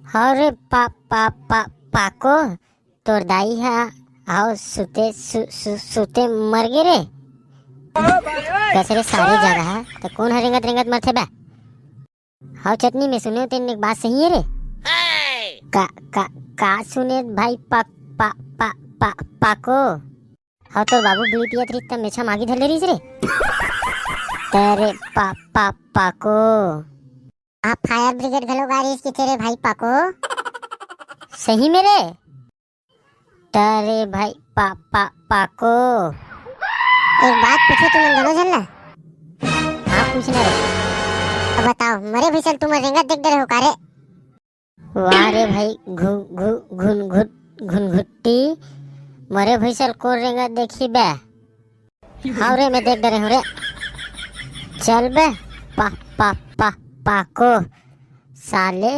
अरे पाको तोर दाई हा आओ सुते मर गे रे। कसरे सारी जगह तो कौन है रेंगत रेंगत मरथे बा। हाँ चटनी में सुने तेन एक बात सही है रे। का का का सुने भाई पाको। हाँ तो बाबू बीड़ी पियत रही तब मेछा मागी धर ले रही रे। तेरे पाको आप फायर ब्रिगेड घलो गाड़ी की तेरे भाई पाको। सही मेरे तेरे भाई पाको एक बात पूछे तुम दोनों जन ला। हाँ पूछना रे। अब बताओ मरे भैसल तुम रेंगत देख रहे हो कारे। वाह रे भाई घुन घुट्टी मरे भैसल को रेंगत देखी बे। हाँ रे मैं देख रहे हूँ रे। चल बे पाको साले